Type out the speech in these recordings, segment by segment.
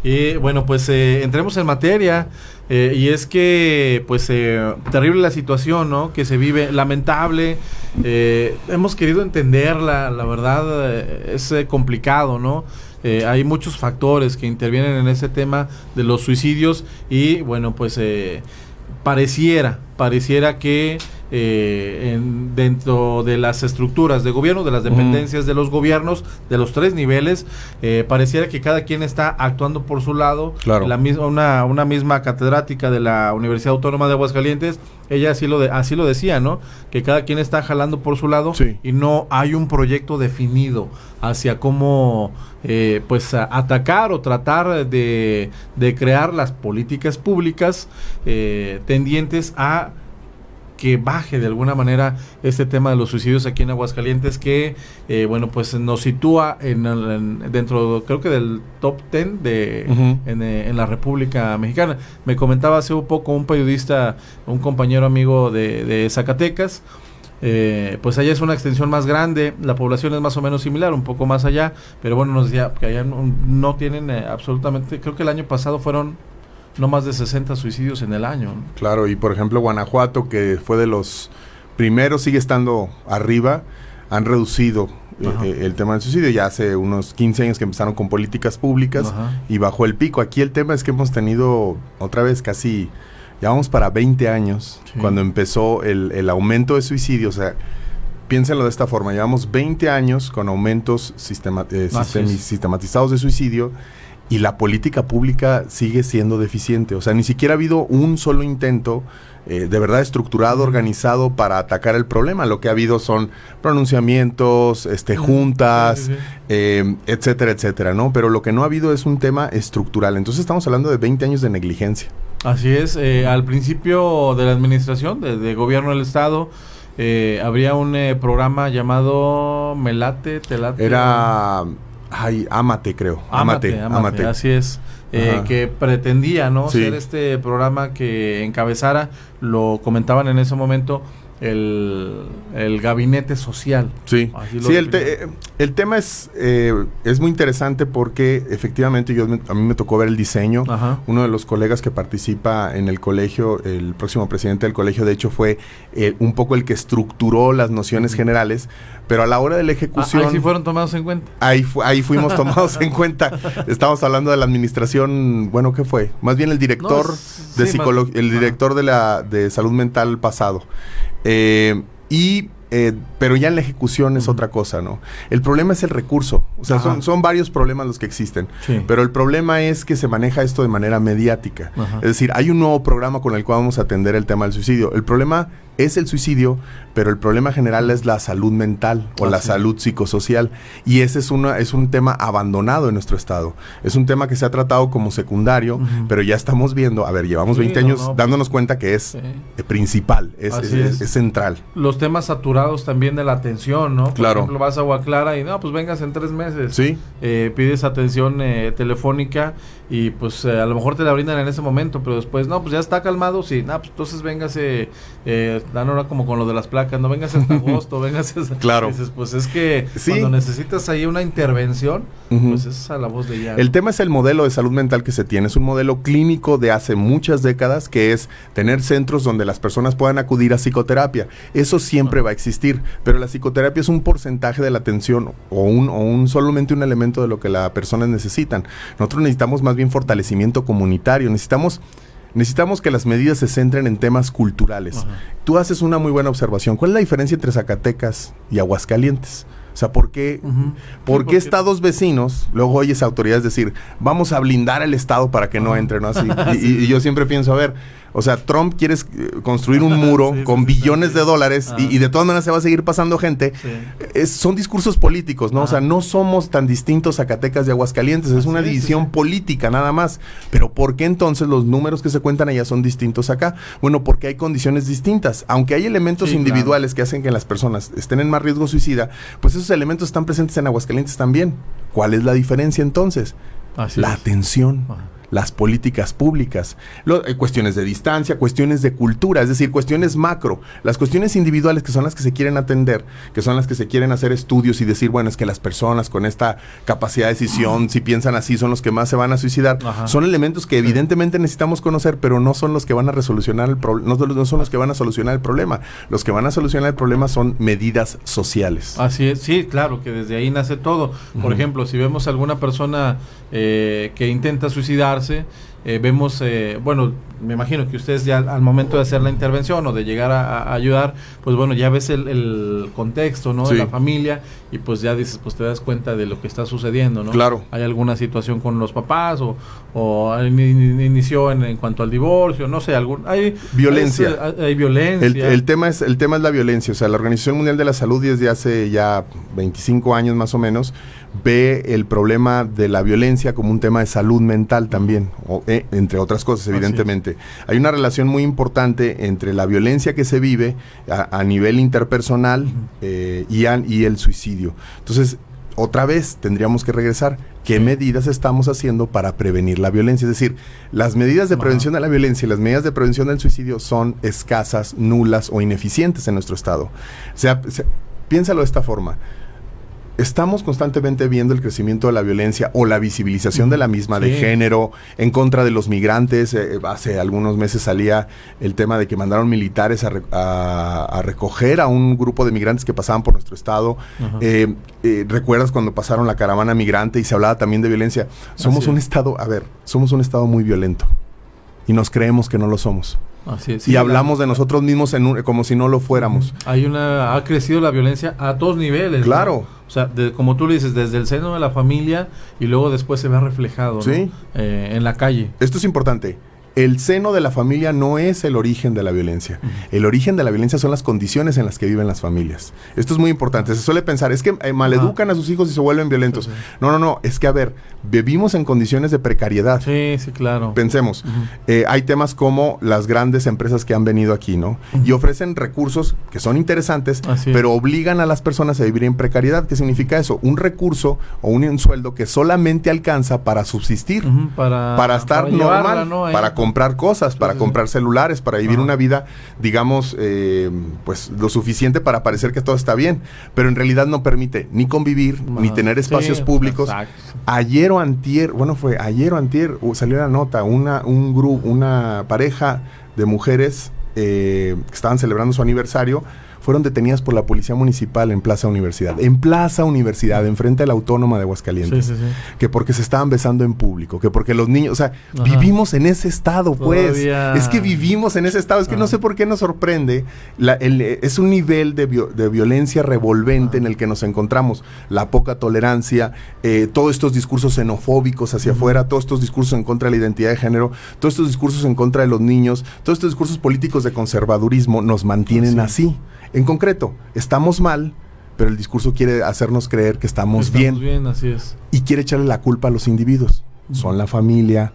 Y bueno, pues entremos en materia, y es que pues terrible la situación, ¿no?, que se vive, lamentable. Hemos querido entenderla, la verdad es complicado, ¿no? Hay muchos factores que intervienen en ese tema de los suicidios y bueno, pues pareciera que dentro de las estructuras de gobierno, de las dependencias de los gobiernos, de los tres niveles, pareciera que cada quien está actuando por su lado. Claro. Una misma catedrática de la Universidad Autónoma de Aguascalientes, ella así lo decía, ¿no?, que cada quien está jalando por su lado, sí, y no hay un proyecto definido hacia cómo pues atacar o tratar de crear las políticas públicas tendientes a que baje de alguna manera este tema de los suicidios aquí en Aguascalientes, que bueno, pues nos sitúa dentro, creo que del top 10 en la República Mexicana. Me comentaba hace un poco un periodista, un compañero amigo de Zacatecas. Pues allá es una extensión más grande, la población es más o menos similar, un poco más allá, pero bueno, nos decía que allá no tienen absolutamente, creo que el año pasado fueron no más de 60 suicidios en el año, ¿no? Claro, y por ejemplo Guanajuato, que fue de los primeros, sigue estando arriba, han reducido el tema del suicidio. Ya hace unos 15 años que empezaron con políticas públicas y bajó el pico. Aquí el tema es que hemos tenido otra vez casi, ya vamos para 20 años, cuando empezó el aumento de suicidios. O sea, piénsenlo de esta forma, llevamos 20 años con aumentos sistematizados de suicidio, y la política pública sigue siendo deficiente. O sea, ni siquiera ha habido un solo intento de verdad estructurado, organizado para atacar el problema. Lo que ha habido son pronunciamientos, juntas, etcétera, etcétera, ¿no? Pero lo que no ha habido es un tema estructural. Entonces estamos hablando de 20 años de negligencia. Así es. Al principio de la administración, de gobierno del Estado, habría un programa llamado Me Late, Te Late. Era... Ámate, creo. Ámate. Así es. Que pretendía, ¿no?, ser este programa que encabezara, lo comentaban en ese momento, el gabinete social. Sí, el tema es muy interesante porque efectivamente a mí me tocó ver el diseño. Uno de los colegas que participa en el colegio, el próximo presidente del colegio, de hecho fue un poco el que estructuró las nociones generales, pero a la hora de la ejecución... Ahí sí fueron tomados en cuenta. Ahí fuimos tomados en cuenta. Estamos hablando de la administración, bueno, ¿qué fue? Más bien el director de psicología, el director de salud mental pasado. Pero ya en la ejecución es otra cosa, ¿no? El problema es el recurso. O sea, son varios problemas los que existen. Pero el problema es que se maneja esto de manera mediática. Es decir, hay un nuevo programa con el cual vamos a atender el tema del suicidio. El problema es el suicidio, pero el problema general es la salud mental o la salud psicosocial. Y ese es un tema abandonado en nuestro estado. Es un tema que se ha tratado como secundario, pero ya estamos viendo, llevamos 20 años dándonos cuenta que es principal, es central. Los temas saturados también de la atención, ¿no? Claro. Por ejemplo, vas a Agua Clara y pues vengas en 3 meses. Sí. Pides atención telefónica y pues a lo mejor te la brindan en ese momento, pero después, pues ya está calmado, sí, pues entonces véngase, dan ahora como con lo de las placas, no vengas hasta agosto, vengas hasta... Claro. Dices, pues es que cuando necesitas ahí una intervención, pues es a la voz de ya. El tema es el modelo de salud mental que se tiene, es un modelo clínico de hace muchas décadas, que es tener centros donde las personas puedan acudir a psicoterapia. Eso siempre va a existir, pero la psicoterapia es un porcentaje de la atención o solamente un elemento de lo que las personas necesitan. Nosotros necesitamos más bien fortalecimiento comunitario, necesitamos que las medidas se centren en temas culturales. Tú haces una muy buena observación. ¿Cuál es la diferencia entre Zacatecas y Aguascalientes? O sea, ¿por qué estados vecinos, luego oyes autoridades decir, vamos a blindar el estado para que no entre, ¿no? Así. Y yo siempre pienso, o sea, Trump quiere construir un muro con billones de dólares y de todas maneras se va a seguir pasando gente. Son discursos políticos, ¿no? O sea, no somos tan distintos Zacatecas de Aguascalientes, es una división política nada más. Pero ¿por qué entonces los números que se cuentan allá son distintos acá? Bueno, porque hay condiciones distintas. Aunque hay elementos individuales que hacen que las personas estén en más riesgo suicida, pues esos elementos están presentes en Aguascalientes también. ¿Cuál es la diferencia entonces? La atención. las políticas públicas, cuestiones de distancia, cuestiones de cultura, es decir, cuestiones macro, las cuestiones individuales que son las que se quieren atender, que son las que se quieren hacer estudios y decir, bueno, es que las personas con esta capacidad de decisión, si piensan así, son los que más se van a suicidar. Ajá. Son elementos que evidentemente necesitamos conocer, pero no son los que van a resolucionar el problema, no son los que van a solucionar el problema. Los que van a solucionar el problema son medidas sociales. Así es, sí, claro, que desde ahí nace todo. Por ejemplo, si vemos a alguna persona que intenta suicidarse, vemos, bueno, me imagino que ustedes ya al momento de hacer la intervención o de llegar a ayudar, pues bueno, ya ves el contexto, ¿no? Sí. De la familia, y pues ya dices, pues te das cuenta de lo que está sucediendo, ¿no? Claro. Hay alguna situación con los papás o inició en cuanto al divorcio, no sé, hay violencia. Hay violencia. El tema es la violencia. O sea, la Organización Mundial de la Salud desde hace ya 25 años más o menos ve el problema de la violencia como un tema de salud mental también, entre otras cosas, evidentemente. Hay una relación muy importante entre la violencia que se vive a nivel interpersonal y el suicidio. Entonces, otra vez tendríamos que regresar. ¿Qué medidas estamos haciendo para prevenir la violencia? Es decir, las medidas de prevención de la violencia y las medidas de prevención del suicidio son escasas, nulas o ineficientes en nuestro estado. O sea, piénsalo de esta forma. Estamos constantemente viendo el crecimiento de la violencia o la visibilización de la misma, de género, en contra de los migrantes. Hace algunos meses salía el tema de que mandaron militares a recoger a un grupo de migrantes que pasaban por nuestro estado. ¿Recuerdas cuando pasaron la caravana migrante y se hablaba también de violencia? Somos un estado muy violento y nos creemos que no lo somos. Así es, y hablamos de nosotros mismos como si no lo fuéramos. Ha crecido la violencia a todos niveles. Claro. ¿no? O sea, como tú le dices, desde el seno de la familia y luego después se ve reflejado, ¿sí? ¿no? En la calle. Esto es importante. El seno de la familia no es el origen de la violencia. El origen de la violencia son las condiciones en las que viven las familias. Esto es muy importante. Se suele pensar, es que maleducan a sus hijos y se vuelven violentos. Sí. No. Es que, a ver, vivimos en condiciones de precariedad. Sí, claro. Pensemos. Hay temas como las grandes empresas que han venido aquí, ¿no? Y ofrecen recursos que son interesantes, pero obligan a las personas a vivir en precariedad. ¿Qué significa eso? Un recurso o un sueldo que solamente alcanza para subsistir, para estar normal, ¿no? Para comprar cosas, para comprar celulares, para vivir una vida, digamos, pues lo suficiente para parecer que todo está bien, pero en realidad no permite ni convivir, ni tener espacios públicos. Exacto. Ayer o antier salió la nota, una pareja de mujeres que estaban celebrando su aniversario, fueron detenidas por la Policía Municipal en Plaza Universidad, enfrente de la Autónoma de Aguascalientes, que porque se estaban besando en público, que porque los niños, o sea, vivimos en ese estado, pues. Todavía. Es que vivimos en ese estado, es que no sé por qué nos sorprende, es un nivel de violencia revolvente en el que nos encontramos, la poca tolerancia, todos estos discursos xenofóbicos hacia afuera, todos estos discursos en contra de la identidad de género, todos estos discursos en contra de los niños, todos estos discursos políticos de conservadurismo nos mantienen así. En concreto, estamos mal, pero el discurso quiere hacernos creer que estamos bien, así es. Y quiere echarle la culpa a los individuos. Son la familia,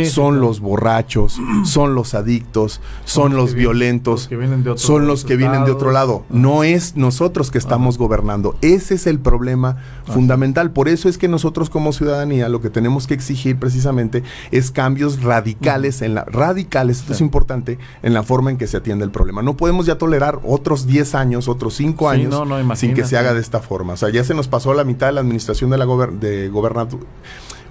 son los borrachos, son los adictos, son los violentos, son los que vienen de otro lado. No es nosotros que estamos gobernando. Ese es el problema fundamental. Por eso es que nosotros como ciudadanía lo que tenemos que exigir precisamente es cambios radicales, esto es importante, en la forma en que se atiende el problema. No podemos ya tolerar otros 10 años, otros 5 años sin que se haga de esta forma. O sea, ya se nos pasó la mitad de la administración de gobernatura.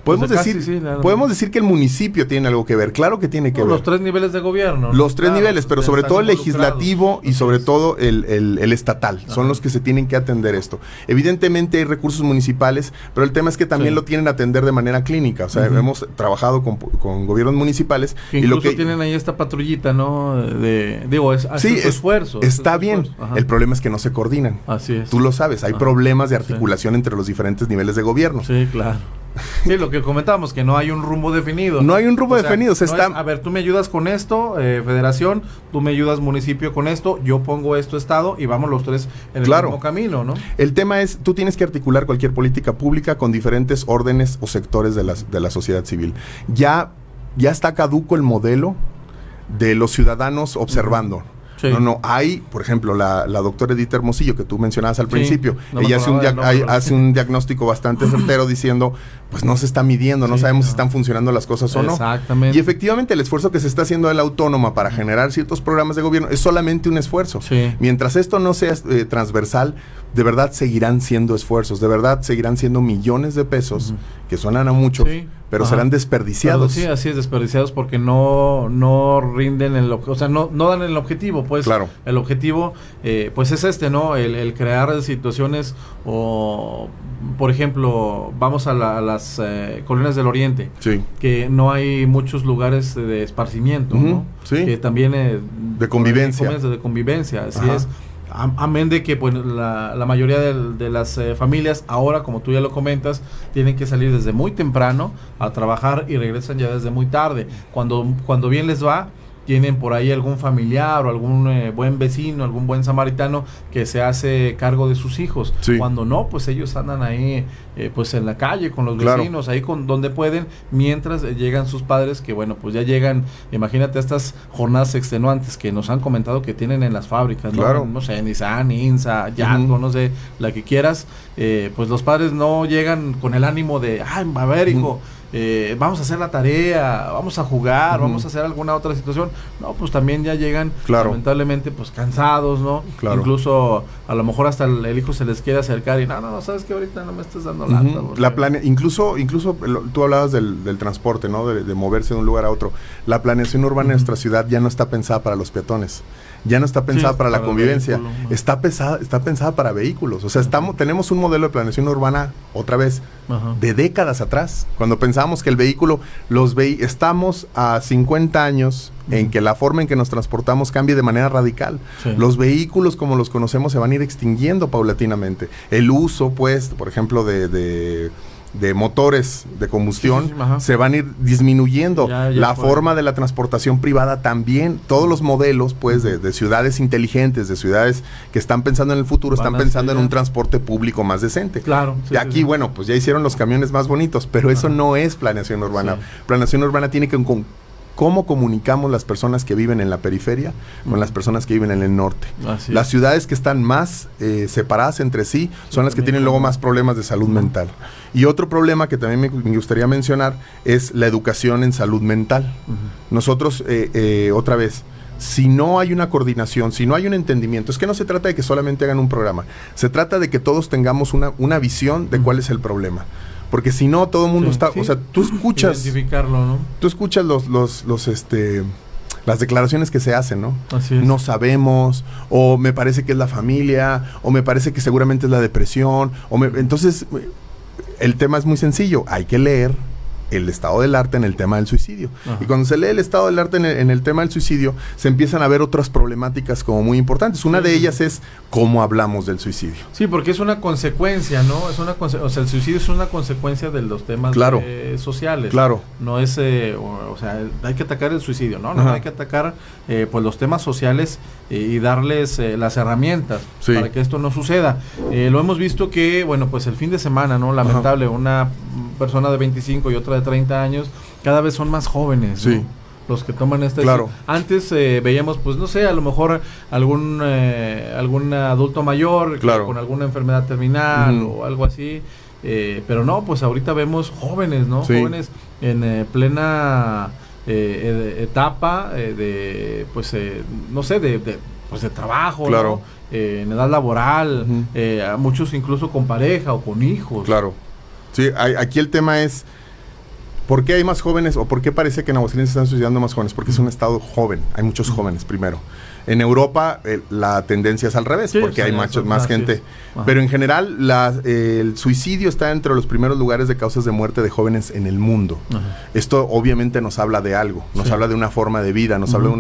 Podemos decir que el municipio tiene algo que ver, claro que tiene que ver. Los 3 niveles de gobierno. Los 3 niveles, pero sobre todo el legislativo y sobre todo el estatal, son los que se tienen que atender esto. Evidentemente hay recursos municipales, pero el tema es que también lo tienen que atender de manera clínica. O sea, hemos trabajado con gobiernos municipales. Que incluso y lo que tienen ahí esta patrullita, ¿no? Su esfuerzo. Está bien. El problema es que no se coordinan. Así es. Tú lo sabes, hay problemas de articulación entre los diferentes niveles de gobierno. Sí, claro. Sí, lo que comentábamos, que no hay un rumbo definido. No hay un rumbo definido. A ver, tú me ayudas con esto, federación, tú me ayudas municipio con esto, yo pongo esto estado y vamos los 3 en el mismo camino, ¿no? El tema es, tú tienes que articular cualquier política pública con diferentes órdenes o sectores de la sociedad civil. Ya está caduco el modelo de los ciudadanos observando. Sí. No, hay, por ejemplo, la doctora Edith Hermosillo, que tú mencionabas al Sí, principio, no me ella acordaba hace un diagnóstico bastante certero diciendo, pues no se está midiendo, no Sí, sabemos no. si están funcionando las cosas o no. Exactamente. Y efectivamente el esfuerzo que se está haciendo de la autónoma para generar ciertos programas de gobierno es solamente un esfuerzo. Sí. Mientras esto no sea transversal, de verdad seguirán siendo esfuerzos, de verdad seguirán siendo millones de pesos que suenan a muchos, Sí. pero Ajá. serán desperdiciados. Pero sí, así es, desperdiciados porque no rinden o sea, no dan el objetivo, pues. Claro. El objetivo, pues es ¿no? El crear situaciones o, por ejemplo, vamos a las colonias del Oriente, Sí. que no hay muchos lugares de esparcimiento, Ujú, ¿no? sí. Que también De convivencia. De convivencia, así Ajá. es. Amén de que pues la mayoría de las familias ahora, como tú ya lo comentas, tienen que salir desde muy temprano a trabajar y regresan ya desde muy tarde. Cuando bien les va, tienen por ahí algún familiar o algún buen vecino, algún buen samaritano que se hace cargo de sus hijos. Sí. Cuando no, pues ellos andan ahí pues en la calle con los Claro. vecinos, ahí con donde pueden, mientras llegan sus padres, que bueno, pues ya llegan, imagínate estas jornadas extenuantes que nos han comentado que tienen en las fábricas, ¿no? Claro. No sé, Nissan, INSA, Yatco, no sé, la que quieras, pues los padres no llegan con el ánimo de, ay, a ver, hijo, vamos a hacer la tarea, vamos a jugar, vamos a hacer alguna otra situación. No, pues también ya llegan, Claro. lamentablemente, pues cansados, ¿no? Claro. Incluso a lo mejor hasta el hijo se les quiere acercar y no, sabes que ahorita no me estás dando lata. porque- Incluso tú hablabas del transporte, ¿no? De moverse de un lugar a otro. La planeación urbana de nuestra ciudad ya no está pensada para los peatones. Ya no está pensada Sí, para la para el convivencia. vehículo, ¿no? Está pensada para vehículos. O sea, tenemos un modelo de planeación urbana, otra vez, Ajá. de décadas atrás. Cuando pensábamos que el vehículo, estamos a 50 años en que la forma en que nos transportamos cambie de manera radical. Sí. Los vehículos como los conocemos se van a ir extinguiendo paulatinamente. El uso, pues, por ejemplo, de motores de combustión Sí, ajá. se van a ir disminuyendo. Ya La fue. forma de la transportación privada también. Todos los modelos, pues, de ciudades inteligentes, de ciudades que están pensando en el futuro, Van están hacia pensando en allá. un transporte público más decente. Claro. Y aquí, bueno, pues ya hicieron los camiones más bonitos, pero eso no es planeación urbana. Sí. Planeación urbana tiene que con cómo comunicamos las personas que viven en la periferia con las personas que viven en el norte. Así Las es. ciudades que están más separadas entre sí son las que También tienen luego con- más problemas de salud mental. Y otro problema que también me gustaría mencionar es la educación en salud mental. Nosotros, otra vez, si no hay una coordinación, si no hay un entendimiento, es que no se trata de que solamente hagan un programa, se trata de que todos tengamos una visión de cuál es el problema. Porque si no, todo el mundo Sí, está, sí. o sea, tú escuchas Identificarlo, ¿no? las declaraciones que se hacen, ¿no? Así es. No sabemos, o me parece que es la familia, o me parece que seguramente es la depresión, entonces el tema es muy sencillo, hay que leer el estado del arte en el tema del suicidio. Ajá. Y cuando se lee el estado del arte en el tema del suicidio, se empiezan a ver otras problemáticas como muy importantes. Una Sí. de ellas es cómo hablamos del suicidio. Sí, porque es una consecuencia, ¿no? O sea, el suicidio es una consecuencia de los temas Claro. sociales. Claro. No es, o sea, hay que atacar el suicidio, ¿no? Ajá. Hay que atacar pues los temas sociales y darles las herramientas Sí. para que esto no suceda. Lo hemos visto que, bueno, pues el fin de semana, ¿no? Lamentable, una persona de 25 y otra de 30 años, cada vez son más jóvenes, Sí. ¿no? Los que toman esta Claro. Antes veíamos, pues no sé, a lo mejor algún adulto mayor Claro. con alguna enfermedad terminal Ujú. o algo así, pero no, pues ahorita vemos jóvenes, ¿no? Sí. Jóvenes en plena etapa de, pues, no sé, pues de trabajo, Claro. ¿no? En edad laboral, Ujú. a muchos incluso con pareja o con hijos. Claro. Sí, aquí el tema es ¿por qué hay más jóvenes o por qué parece que en Aguascalientes se están suicidando más jóvenes? Porque es un estado joven, hay muchos jóvenes primero. En Europa la tendencia es al revés, Sí, porque sí, hay eso, más así gente. es. Ajá. Pero en general el suicidio está entre los primeros lugares de causas de muerte de jóvenes en el mundo. Ajá. Esto obviamente nos habla de algo, nos habla de una forma de vida, nos habla de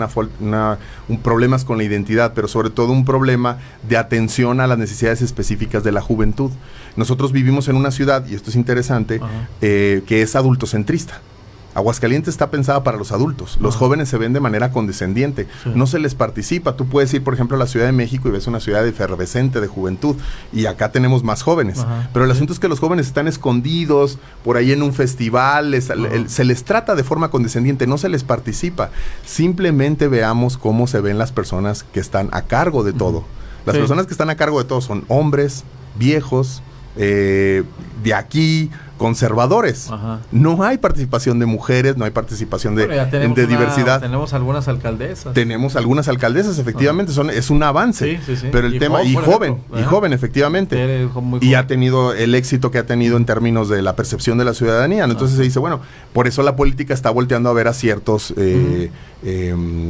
un problemas con la identidad, pero sobre todo un problema de atención a las necesidades específicas de la juventud. Nosotros vivimos en una ciudad, y esto es interesante, Ajá. que es adultocentrista. Aguascalientes está pensada para los adultos. Los jóvenes se ven de manera condescendiente. Sí. No se les participa. Tú puedes ir, por ejemplo, a la Ciudad de México y ves una ciudad efervescente de juventud. Y acá tenemos más jóvenes. Ajá. Pero el asunto es que los jóvenes están escondidos por ahí en un festival. Se les trata de forma condescendiente. No se les participa. Simplemente veamos cómo se ven las personas que están a cargo de todo. Las personas que están a cargo de todo son hombres, viejos, de aquí, conservadores. Ajá. No hay participación de mujeres, no hay participación de diversidad. Tenemos algunas alcaldesas. Tenemos algunas alcaldesas, efectivamente, es un avance. Sí. Pero el tema, joven, efectivamente. Y ha tenido el éxito que ha tenido en términos de la percepción de la ciudadanía, ¿no? Entonces se dice, bueno, por eso la política está volteando a ver a ciertos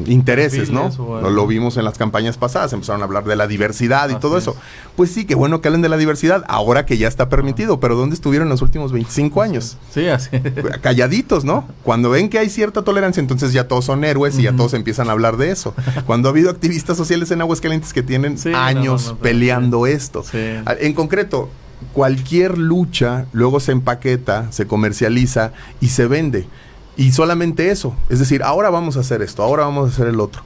intereses, ¿no? Lo vimos en las campañas pasadas, empezaron a hablar de la diversidad y todo eso. Pues sí, qué bueno que hablen de la diversidad, ahora que ya está permitido, pero ¿dónde estuvieron en los últimos 25 años? Sí, así. Calladitos, ¿no? Cuando ven que hay cierta tolerancia, entonces ya todos son héroes y ya todos empiezan a hablar de eso. Cuando ha habido activistas sociales en Aguascalientes que tienen años peleando esto. Sí. En concreto, cualquier lucha luego se empaqueta, se comercializa y se vende. Y solamente eso, es decir, ahora vamos a hacer esto, ahora vamos a hacer el otro.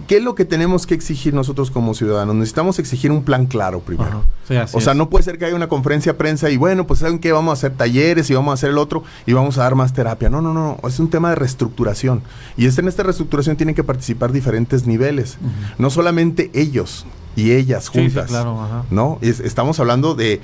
¿Qué es lo que tenemos que exigir nosotros como ciudadanos? Necesitamos exigir un plan claro primero. Sí, o sea, no puede ser que haya una conferencia de prensa y bueno, pues ¿saben qué? Vamos a hacer talleres y vamos a hacer el otro y vamos a dar más terapia. No. Es un tema de reestructuración. Y en esta reestructuración tienen que participar diferentes niveles. No solamente ellos y ellas juntas. Sí, claro. ¿No? Estamos hablando de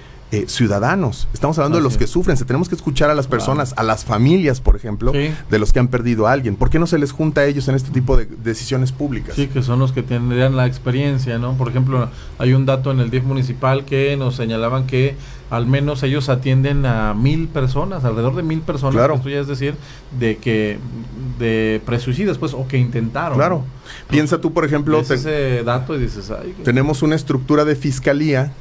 ciudadanos, estamos hablando de los que sufren. Tenemos que escuchar a las personas, a las familias, por ejemplo, de los que han perdido a alguien. ¿Por qué no se les junta a ellos en este tipo de decisiones públicas? Sí, que son los que tendrían la experiencia, ¿no? Por ejemplo, hay un dato en el DIF municipal que nos señalaban que al menos ellos atienden a 1,000 personas, alrededor de 1,000 personas. Claro. Esto ya es decir, de presuicidas, pues, o que intentaron. Claro. Piensa tú, por ejemplo, ese dato y dices, tenemos una estructura de fiscalía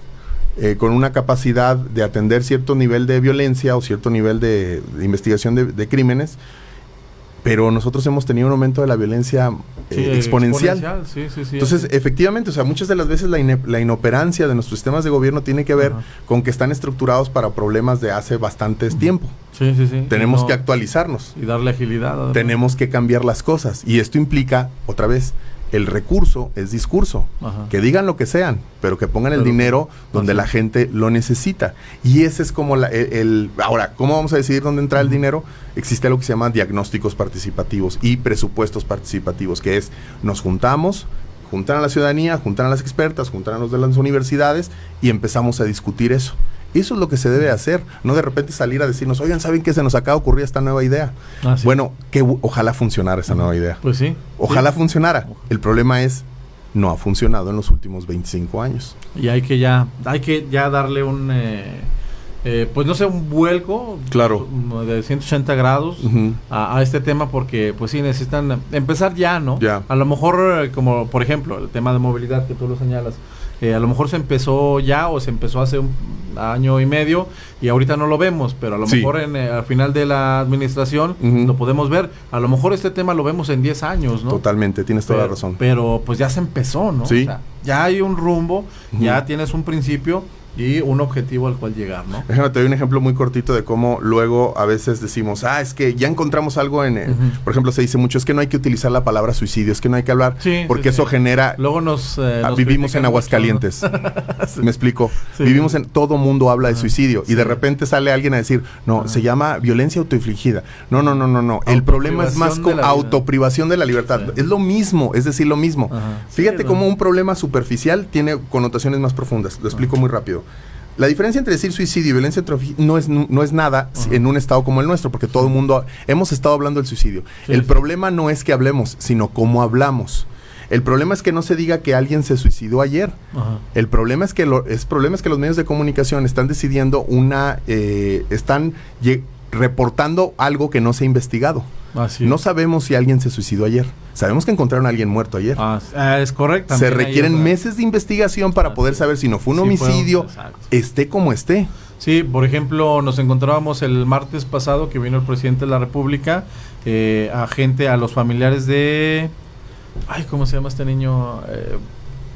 con una capacidad de atender cierto nivel de violencia o cierto nivel de investigación de crímenes, pero nosotros hemos tenido un aumento de la violencia exponencial. Sí, entonces, efectivamente, o sea, muchas de las veces la inoperancia de nuestros sistemas de gobierno tiene que ver con que están estructurados para problemas de hace bastante tiempo. Sí. Tenemos que actualizarnos. Y darle agilidad. Además. Tenemos que cambiar las cosas. Y esto implica, otra vez, el recurso es discurso. Que digan lo que sean, pero que pongan el dinero donde la gente lo necesita. Y ese es como ahora, ¿cómo vamos a decidir dónde entra el dinero? Existe algo que se llama diagnósticos participativos y presupuestos participativos, que es, nos juntamos, juntan a la ciudadanía, juntan a las expertas, juntan a los de las universidades y empezamos a discutir eso. Eso es lo que se debe hacer, no de repente salir a decirnos, oigan, ¿saben qué? Se nos acaba de ocurrir esta nueva idea. Sí. Bueno, ojalá funcionara esa nueva idea. Pues sí. Ojalá funcionara. El problema es, no ha funcionado en los últimos 25 años. Y hay que ya darle un, pues no sé, un vuelco. Claro. De 180 grados a este tema, porque pues sí necesitan empezar ya, ¿no? Ya. A lo mejor, como por ejemplo, el tema de movilidad que tú lo señalas, a lo mejor se empezó ya o se empezó hace un año y medio y ahorita no lo vemos, pero a lo mejor al final de la administración lo podemos ver. A lo mejor este tema lo vemos en 10 años, ¿no? Totalmente, tienes toda la razón. Pero pues ya se empezó, ¿no? Sí. O sea, ya hay un rumbo, ya tienes un principio y un objetivo al cual llegar, ¿no? Déjame, te doy un ejemplo muy cortito de cómo luego a veces decimos, es que ya encontramos algo por ejemplo, se dice mucho, es que no hay que utilizar la palabra suicidio, es que no hay que hablar, porque eso genera... Luego nos vivimos en Aguascalientes, mucho, ¿no? ¿Me explico? Vivimos todo mundo habla de suicidio, y de repente sale alguien a decir, no, se llama violencia autoinfligida. No. El problema es más con autoprivación de la libertad. Es lo mismo, es decir, lo mismo. Fíjate cómo un problema superficial tiene connotaciones más profundas. Lo explico muy rápido. La diferencia entre decir suicidio y violencia no es nada en un estado como el nuestro, porque todo el mundo hemos estado hablando del suicidio. El problema no es que hablemos, sino cómo hablamos. El problema es que no se diga que alguien se suicidó ayer. El problema es que los medios de comunicación están decidiendo están reportando algo que no se ha investigado. No sabemos si alguien se suicidó ayer. Sabemos que encontraron a alguien muerto ayer. Es correcto. Se requieren meses de investigación para poder saber si no fue un homicidio, esté como esté. Sí, por ejemplo, nos encontrábamos el martes pasado que vino el presidente de la República, a los familiares de... ¿cómo se llama este niño?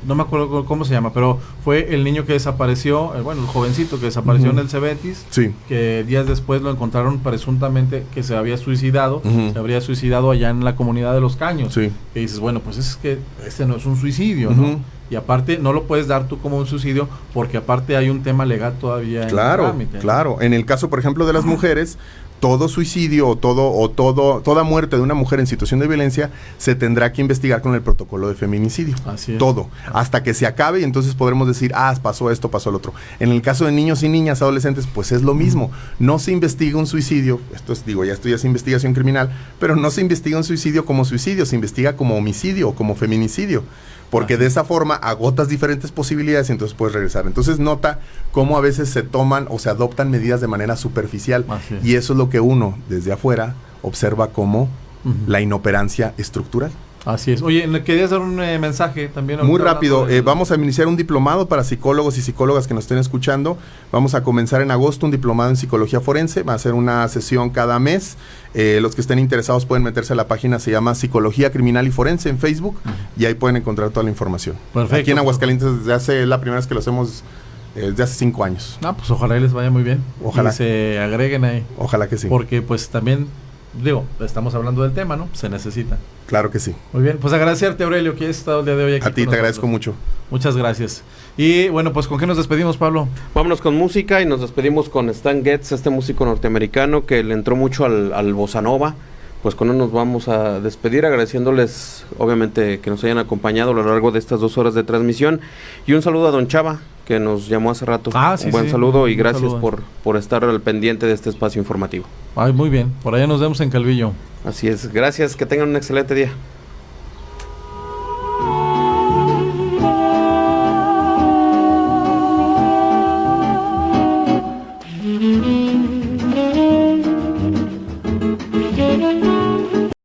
no me acuerdo cómo se llama, pero fue el niño que desapareció, el jovencito que desapareció en el Cebetis, sí, que días después lo encontraron presuntamente que se había suicidado, se habría suicidado allá en la comunidad de Los Caños. Sí. Que dices, bueno, pues es que este no es un suicidio, ¿no? Y aparte no lo puedes dar tú como un suicidio porque aparte hay un tema legal todavía claro, en el trámite, ¿no? Claro. En el caso, por ejemplo, de las mujeres, todo suicidio toda muerte de una mujer en situación de violencia se tendrá que investigar con el protocolo de feminicidio. Así es. Todo, hasta que se acabe y entonces podremos decir, pasó esto, pasó el otro. En el caso de niños y niñas, adolescentes, pues es lo mismo. No se investiga un suicidio, esto ya es investigación criminal, pero no se investiga un suicidio como suicidio, se investiga como homicidio o como feminicidio. Porque de esa forma agotas diferentes posibilidades y entonces puedes regresar. Entonces nota cómo a veces se toman o se adoptan medidas de manera superficial. Y eso es lo que uno, desde afuera, observa como la inoperancia estructural. Así es. Oye, ¿querías dar un mensaje también? Muy rápido, vamos a iniciar un diplomado para psicólogos y psicólogas que nos estén escuchando. Vamos a comenzar en agosto un diplomado en psicología forense, va a ser una sesión cada mes. Los que estén interesados pueden meterse a la página, se llama Psicología Criminal y Forense en Facebook, y ahí pueden encontrar toda la información. Perfecto. Aquí en Aguascalientes es la primera vez que lo hacemos desde hace 5 años. Pues ojalá y les vaya muy bien. Ojalá. Y se agreguen ahí. Ojalá que sí. Porque pues también, estamos hablando del tema, ¿no? Se necesita. Claro que sí. Muy bien, pues agradecerte, Aurelio, que has estado el día de hoy aquí. A ti te agradezco mucho. Muchas gracias. Y bueno, pues ¿con qué nos despedimos, Pablo? Vámonos con música y nos despedimos con Stan Getz, este músico norteamericano que le entró mucho al bossa nova. Pues con él nos vamos a despedir agradeciéndoles obviamente que nos hayan acompañado a lo largo de estas 2 horas de transmisión. Y un saludo a Don Chava, que nos llamó hace rato. Un buen saludo y gracias por estar al pendiente de este espacio informativo. Muy bien, por allá nos vemos en Calvillo. Así es, gracias, que tengan un excelente día.